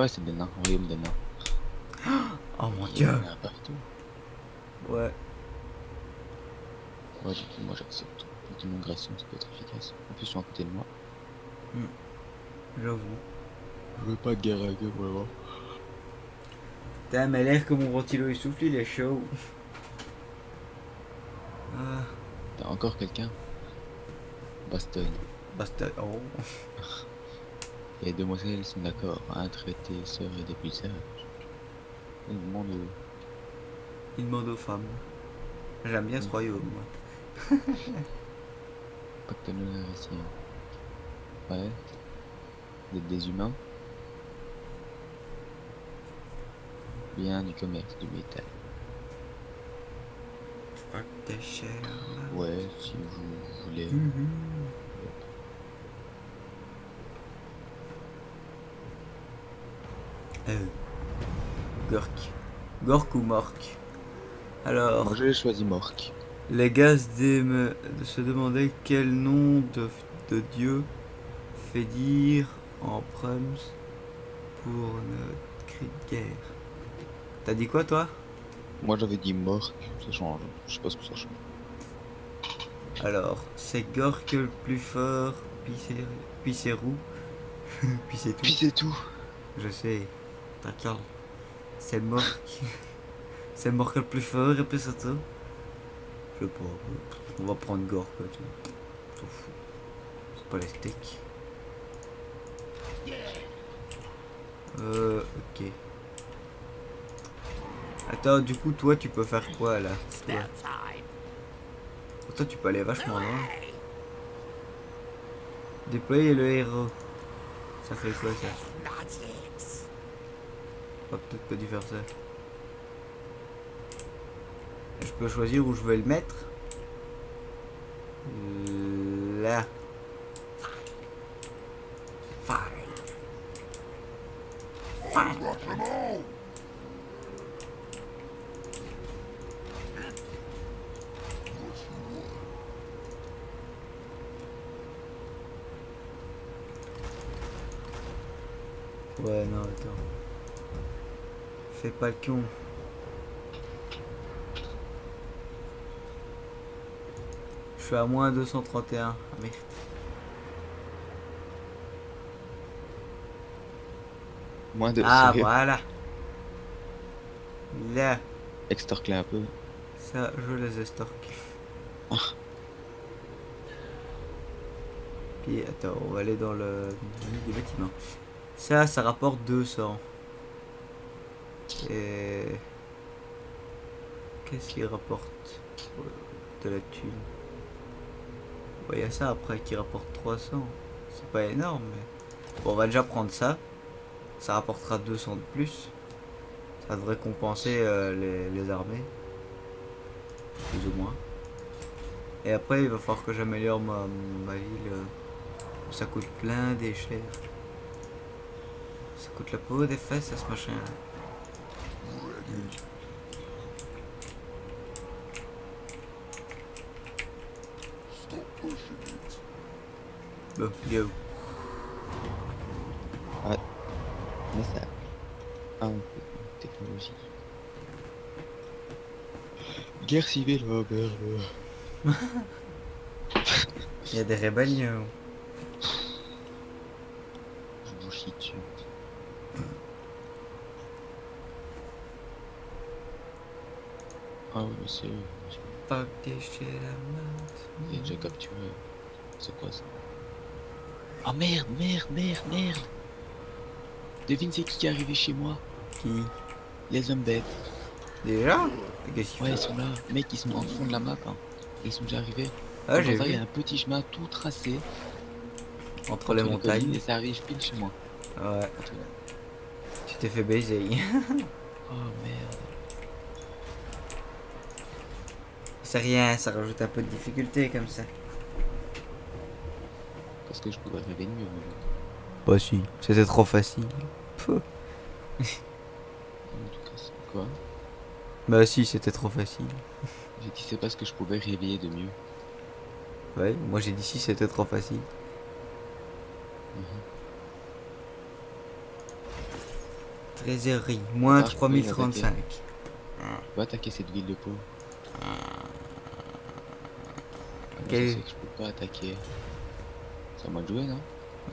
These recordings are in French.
ouais, c'est des nains, royaume des nains. Oh mon Il y dieu. en a partout. Ouais. Ouais, du coup, moi j'accepte. Petite immigration, ça peut être efficace. En plus, ils sont à côté de moi. J'avoue. Je veux pas de guerre avec eux, vraiment. Putain, mais l'air que mon ventilo il souffle, il est chaud. Ah, T'as encore quelqu'un? Bastogne. basta. Oh. Les demoiselles sont d'accord à un traité serait des plus sages. Ils demandent Il demande aux femmes. J'aime bien ce royaume, moi. pacte lunaire ici. Hein. Ouais, vous êtes des humains. Bien du commerce, du métal. Fuck the shit. Ouais, si vous voulez. Hop. Gork. Gork ou Mork. Moi Alors, j'ai choisi Mork. les gars se demandaient quel nom de dieu fait dire en Prums pour notre cri de guerre. T'as dit quoi, toi? Moi j'avais dit Mork, ça change. Je sais pas ce que ça change. Alors, c'est Gork le plus fort, puis c'est roux, puis c'est tout. Puis c'est tout. Je sais, t'inquiète. C'est Mork. C'est Mork le plus fort et puis c'est tout. Je sais pas, on va prendre Gork, quoi, tu vois. On s'en fout. C'est pas les steaks. Ok. Attends, du coup, toi, tu peux faire quoi, là? Toi, tu peux aller vachement loin. Déployer le héros. Ça fait quoi, ça? On va peut-être pas dû faire ça. Je peux choisir où je veux le mettre. Là. Ouais, non, attends. Fais pas le con. Je suis à moins 231. Ah, merde. Moins de. Ah, Sérieux. voilà. Là. Extorque-les un peu. Ça, je les estorque. Ah, Puis, attends, on va aller dans le menu des bâtiments. Ça rapporte 200. Et... Qu'est-ce qu'il rapporte de la thune? Il y a ça après qui rapporte 300. C'est pas énorme, mais... Bon, on va déjà prendre ça. Ça rapportera 200 de plus. Ça devrait compenser les armées. Plus ou moins. Et après, il va falloir que j'améliore ma ville. Ça coûte plein des chers. Ça coûte la peau des fesses à ce machin. Bon, go. ah, mais ça. Ah, un peu de technologie. Guerre civile, oh merde. Il y a des rébellions. Je vous chie dessus. Ah oui, mais c'est. Fuck this shit, I'm not. J'ai déjà capturé. C'est quoi ça? Oh merde, merde, merde, merde! Devine c'est qui est arrivé chez moi? Qui? Les hommes bêtes. Déjà? Qu'est-ce qu'il Ouais, ils fait? sont là. Mec, ils sont en fond de la map. Hein. Ils sont déjà arrivés. Ah, Comme par j'ai hasard, il y vu. a un petit chemin tout tracé Entre les entre les collines montagnes. et ça arrive pile chez moi. Ouais. Entre... Tu t'es fait baiser. Oh merde. C'est rien, ça rajoute un peu de difficulté comme ça. Parce que je pourrais rêver de mieux, mais bon. Bah si, c'était trop facile. En tout cas, c'est quoi? Bah si, c'était trop facile. J'ai dit c'est parce que je pouvais réveiller de mieux. Ouais, moi j'ai dit si c'était trop facile. Mhm. Trésorerie, moins Ah, je peux les 3035. Je peux attaquer cette ville de peau. Ok. Je sais que je peux pas attaquer. C'est à moi de jouer, non?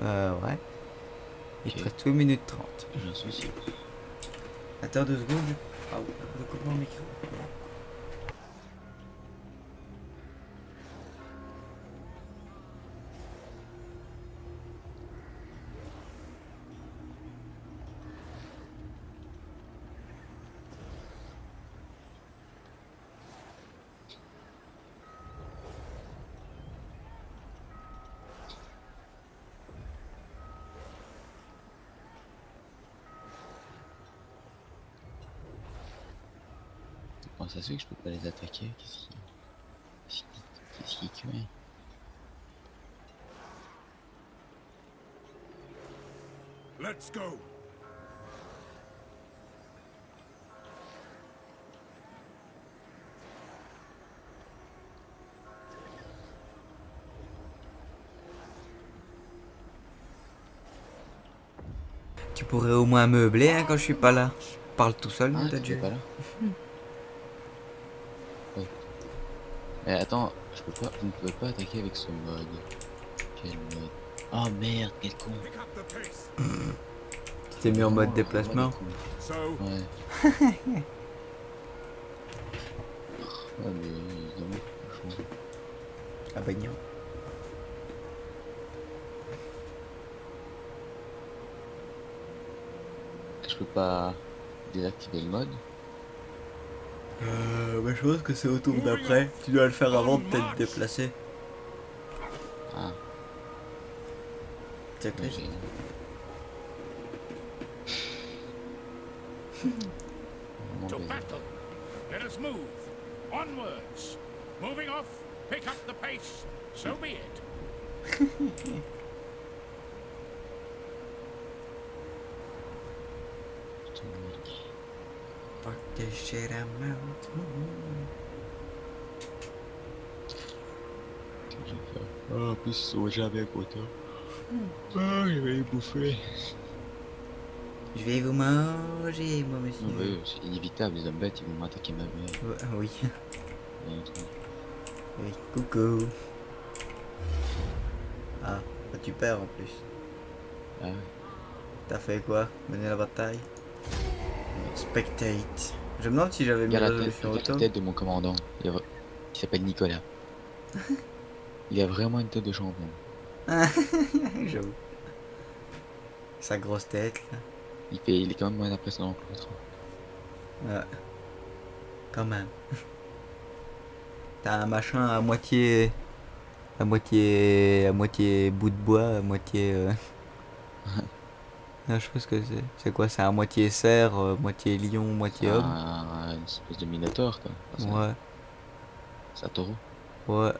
Ouais. Il te Ok. reste 2 minutes 30. J'ai un souci. Attends 2 secondes. Ah oui, je coupe mon micro. Comment ça se fait que je peux pas les attaquer? Qu'est-ce qui est cuit? Let's go. Tu pourrais au moins meubler hein, quand je suis pas là. Parle tout seul, Ah, non, t'as t'étais déjà. pas là? Ouais. Mais attends, vous ne pouvez pas attaquer avec ce mode. Quel mode? Oh merde, quel con! Pick up the pace. Tu t'es mis en mode Vraiment, déplacement. vraiment So, des cons. Ouais. Ouais, mais évidemment, franchement. Ah bah non. Je peux pas désactiver le mode. Bah je pense que c'est au tour d'après. Tu dois le faire avant de t'être déplacé. Ah, C'est mais triste. Vraiment to désolé. battle. Let us move. Onwards. Moving off. Pick up the pace. So be it. Protéger la mountain. Qu'est-ce que je vais faire? Ah, en plus, ils sont jamais contents. Ah, je vais les bouffer. Je vais vous manger, moi, Non, monsieur. mais c'est inévitable, les hommes bêtes, ils vont m'attaquer ma mère. Ouais, oui. Et un truc. Oui. Coucou. Ah, bah, tu perds en plus. Ah ouais. T'as fait quoi? Mener la bataille? Spectate. Je me demande si j'avais mis Regarde la résolution regarde la auto. tête de mon commandant. Il s'appelle Nicolas. Il a vraiment une tête de champion. J'avoue. Sa grosse tête, là. Il est quand même moins impressionnant que l'autre. Ouais. Quand même. T'as un machin à moitié. À moitié bout de bois, à moitié. Non, je sais pas ce que c'est. C'est quoi? C'est à moitié cerf, moitié lion, moitié homme? Une espèce de minotaure, quoi. Enfin, Ouais, c'est un taureau. ouais.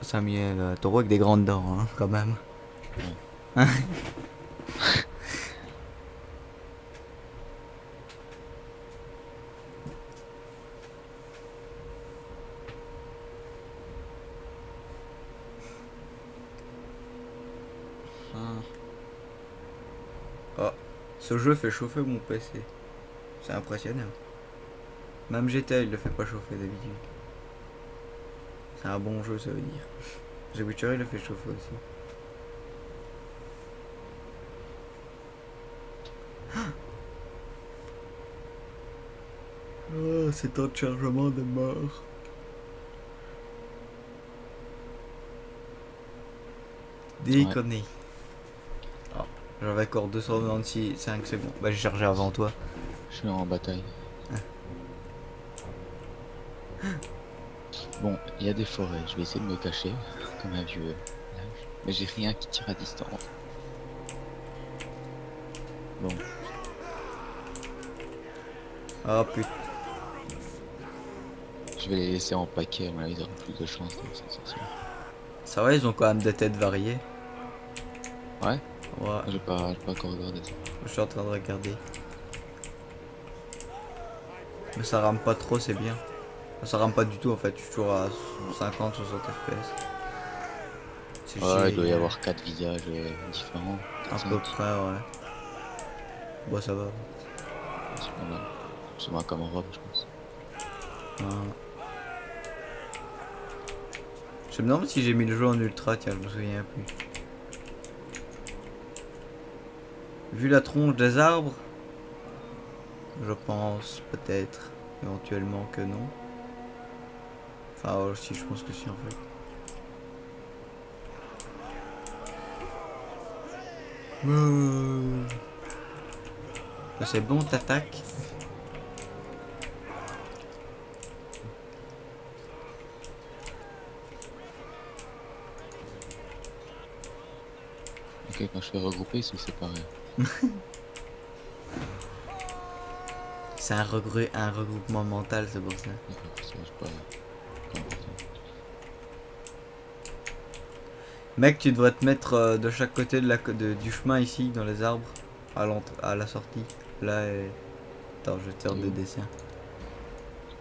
Samuel, taureau avec des grandes dents, hein, quand même. Oh, ce jeu fait chauffer mon PC. C'est impressionnant. Même GTA, il le fait pas chauffer d'habitude. C'est un bon jeu, ça veut dire. The Witcher, il le fait chauffer aussi. Oh, c'est temps de chargement de mort. Déconner. Oh, j'avais encore 296 5 secondes. Bah, j'ai chargé avant toi. Je suis en bataille. Bon, il y a des forêts. Je vais essayer de me cacher, comme un vieux lâche. Mais j'ai rien qui tire à distance. Bon, Oh putain. je vais les laisser en paquet. Voilà, ils auront plus de chance de s'en sortir. Ça va, ils ont quand même des têtes variées. Ouais, Ouais, j'ai pas encore regardé ça. je suis en train de regarder. Mais ça rame pas trop, c'est bien. Ça rame pas du tout en fait, je suis toujours à 50-60 FPS. C'est Ouais, il doit y génial. avoir 4 visages différents. À 4, peu 5. près, ouais. Bon, ça va. Pas mal. C'est moi comme robe, je pense. Hein. Je me demande si j'ai mis le jeu en ultra, tiens, je me souviens plus. Vu la tronche des arbres, je pense peut-être, éventuellement que non. Enfin, si, je pense que si en fait. C'est bon, t'attaques. Ok, quand je fais regrouper, ils sont séparés. C'est un regroupement mental, c'est pour ça. D'accord, ça, je sais pas. Pas important. Mec, tu dois te mettre de chaque côté du chemin ici, dans les arbres, à la sortie. Là et... Attends, je vais te faire des Où? dessins.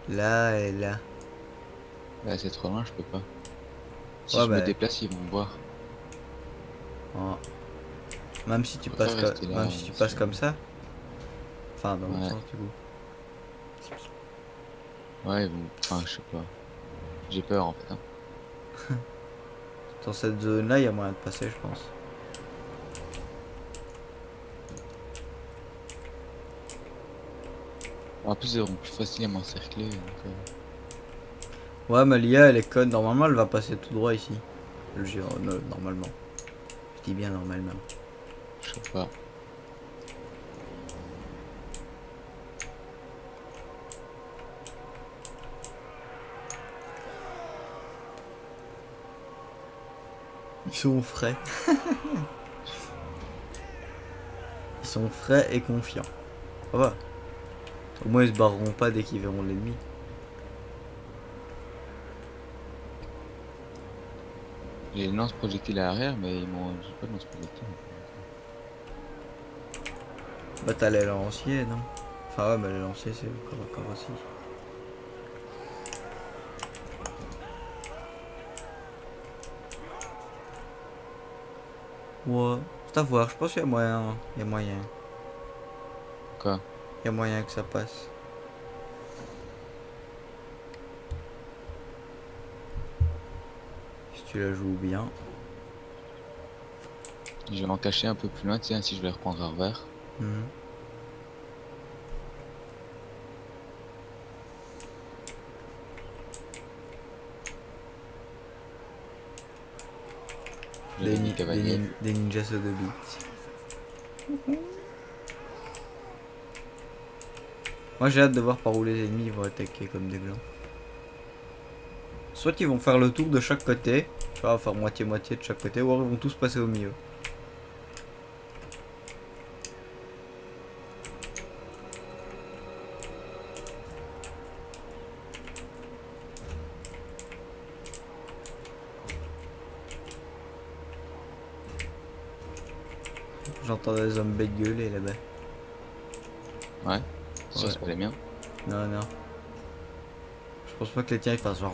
Là et là. Bah, c'est trop loin, je peux pas. Si Ouais, je me bah... déplace, ils vont me voir. en- Même si tu Je préfère passes, rester là. même si tu passes comme ça. Enfin, dans l'autre Ouais, sens, du coup. ouais, ils vont. Enfin, je sais pas. J'ai peur en fait. Hein. Dans cette zone-là, il y a moyen de passer, je pense. En plus, ils auront plus facile à m'encercler. Ouais, mais l'IA, elle est conne. Normalement, elle va passer tout droit ici. Normalement. Je dis bien normalement. Je sais pas. Ils sont frais. Ils sont frais et confiants. Ça va. Au moins, ils se barreront pas dès qu'ils verront l'ennemi. J'ai le lance-projectile à l'arrière, mais ils m'ont. J'ai pas de lance-projectile. Bah, t'as les lanciers, non? Enfin, ouais, mais les lanciers, c'est encore aussi. Ouais, c'est à voir. Je pense qu'il y a moyen. Il y a moyen. Quoi? Il y a moyen que ça passe. Si tu la joues bien. Je vais m'en cacher un peu plus loin, tiens, si je vais reprendre un revers. Mhm. J'avais dit cavalier. Des ninjas au 2 bits. Moi j'ai hâte de voir par où les ennemis vont attaquer comme des glands. Soit ils vont faire le tour de chaque côté, tu vois, faire moitié-moitié de chaque côté, ou alors ils vont tous passer au milieu. J'entends des zombies gueuler là-bas. Ouais. Ça, Ouais. c'est pas les miens. Non, non. Je pense pas que les tiens ils fassent genre.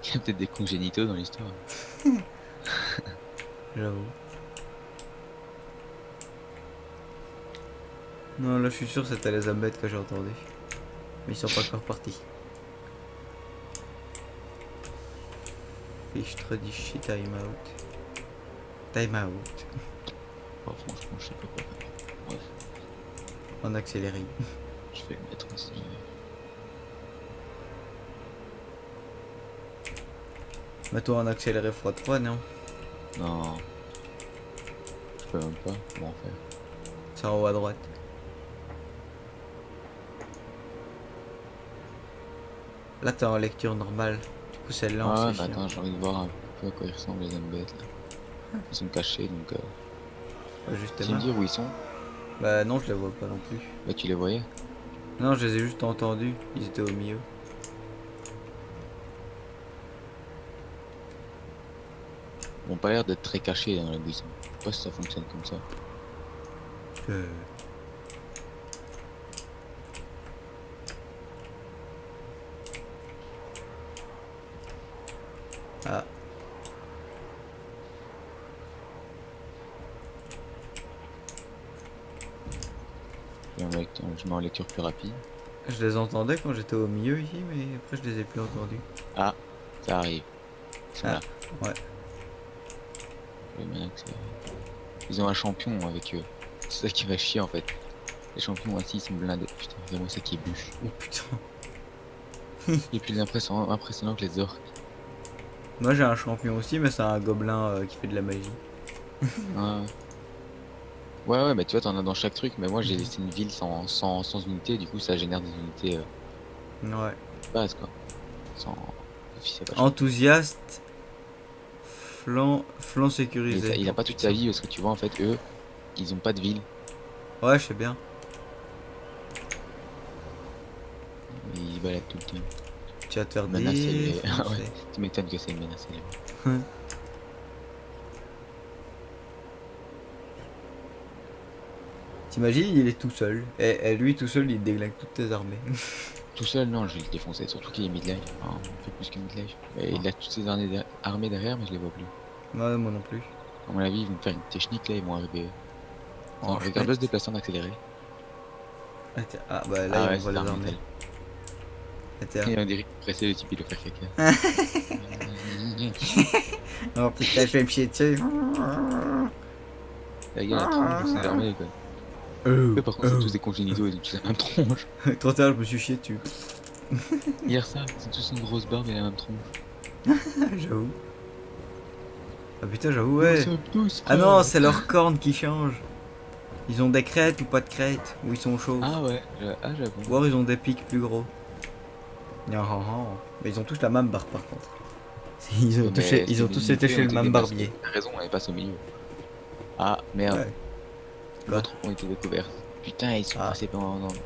Il y a peut-être des congénitaux dans l'histoire. J'avoue. Non, là je suis sûr que c'était les zombies que j'ai entendu. Mais ils sont pas encore partis. Fiche trop dit shit, time out. Time out. Oh, franchement, je sais pas quoi faire. Bref, En accéléré. je vais le mettre aussi. Mets-toi en accéléré x3, non? Non. Je peux même pas. Comment faire? C'est en haut à droite. Là t'es en lecture normale. Du coup celle-là Ah, c'est mais chiant. attends, j'ai envie de voir un peu à quoi ils ressemblent les zombies là. Ils sont cachés donc. Ouais, Tu me justement. dire où ils sont? Bah non je les vois pas non plus. Bah, tu les voyais? Non je les ai juste entendus. Ils étaient au milieu. Ils ont pas l'air d'être très cachés dans la buisson. Je sais pas si ça fonctionne comme ça. Ah. je mets en lecture plus rapide. Je les entendais quand j'étais au milieu ici, mais après je les ai plus entendus. Ah, ça arrive. Ils sont Ah, là. ouais. Ouais, maintenant que ils ont un champion avec eux. C'est ça qui va chier en fait. Les champions assis ils sont blindés. Putain, vraiment ça qui est bûche. Oh putain. Il est plus impressionnant que les orques. Moi j'ai un champion aussi, mais c'est un gobelin qui fait de la magie. Ouais. Ouais, mais tu vois, t'en as dans chaque truc. Mais moi, j'ai laissé une ville sans unité. Du coup, ça génère des unités Ouais. base, quoi. Sans officiel. Pas Enthousiaste. Flanc cher. sécurisé. Il a pas toute sa vie parce que tu vois, en fait, eux, ils ont pas de ville. Ouais, je sais bien. Ils baladent tout le temps. Tu vas te faire Menacer les. défoncer. Ah ouais, tu m'étonnes que c'est une menace. Les... T'imagines, il est tout seul. Et lui tout seul, il déglingue toutes tes armées. Tout seul, non, je vais le défoncer. Surtout qu'il est mid-life. Enfin, un peu plus que mid-life. Et il a toutes ses armées derrière, mais je les vois plus. Ouais, moi non plus. À mon avis, ils vont me faire une technique là, ils vont arriver. Oh, Non, regarde-le se déplacer en accéléré. Ah bah là, Ah il ouais, envoie c'est les l'armée. armées. Attends. Il y a un direct pressé, le type il doit faire caca. Oh putain, je vais me chier dessus. La gueule, la tronche de ses armées quoi. Eux, par contre, c'est tous des congénitaux, ils ont tous la même tronche. Trop tard, je me suis chié dessus. Hier, ça, c'est tous une grosse barbe et la même tronche. J'avoue. Ah putain, j'avoue, ouais. Nous sommes tous Ah non, frères. c'est leur corne qui change. Ils ont des crêtes ou pas de crêtes, ou ils sont chauds. Ah ouais, j'avoue. Ou alors ils ont des pics plus gros. Mais ils ont tous la même barbe par contre. Ils ont, Mais ils ont c'est tous une été unité, chez on le te même dépasse. barbier. T'as raison, elle passe au milieu. Ah merde, Ouais. Quoi l'autre ont été découverts. Putain, ils sont Ah. passés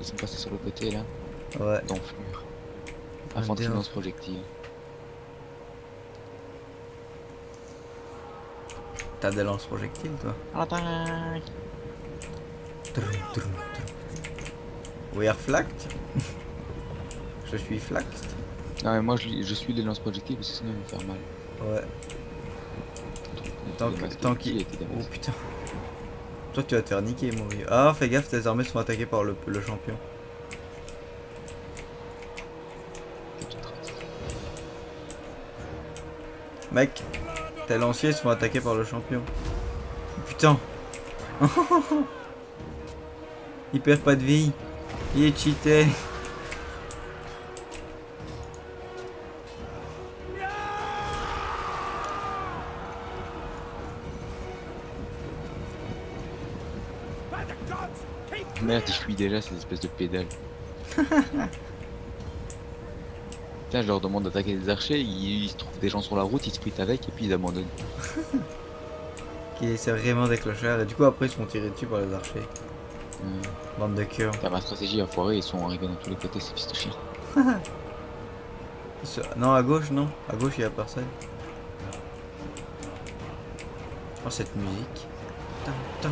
ils sont passés sur le côté là, Ouais. d'enflure. Ah, Infanterie merde. lance-projectile. T'as des lance-projectiles toi. Attaque. We are flacked. Je suis flacked. Non mais moi je suis les lance-projectiles parce que sinon ils vont me faire mal. Ouais. Tant qu'il... Oh putain. Toi tu vas te faire niquer mon vieux. Ah fais gaffe, tes armées sont attaquées par le champion. Mec, tes lanciers se font attaquer par le champion. Putain. Il perd pas de vie. Il est cheaté. By the gods, keep Merde, ils fuient déjà ces espèces de pédales. Tiens, je leur demande d'attaquer des archers, ils se trouvent des gens sur la route, ils se fritent avec et puis ils abandonnent. C'est vraiment des clochards. Et du coup après ils se font tirer dessus par les archers. Bande de cœur. Ma stratégie a foiré, ils sont arrivés dans tous les côtés, ces fils de chien. Non à gauche non. À gauche il y a personne. Oh cette musique. Tan, tan,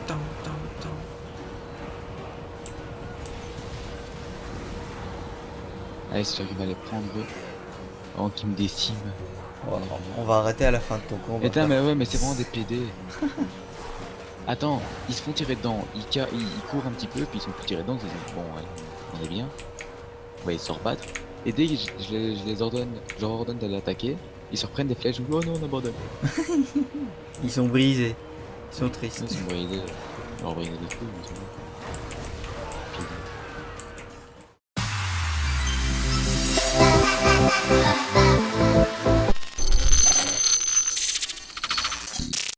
tan, tan, tan. Allez, si j'arrive à les prendre eux, avant qu'ils me déciment. On va arrêter à la fin de ton combat. Putain, mais ouais, mais c'est vraiment des PD. Attends, ils se font tirer dedans, ils courent un petit peu, puis ils sont plus tirés dedans, ils disent bon, allez, on est bien. Ouais, ils se rebattent. Et dès que je les ordonne, je leur ordonne d'aller attaquer, ils se reprennent des flèches, oh non, on abandonne. Ils sont brisés. Ils sont tristes. Ils sont brisés, leur briser les couilles,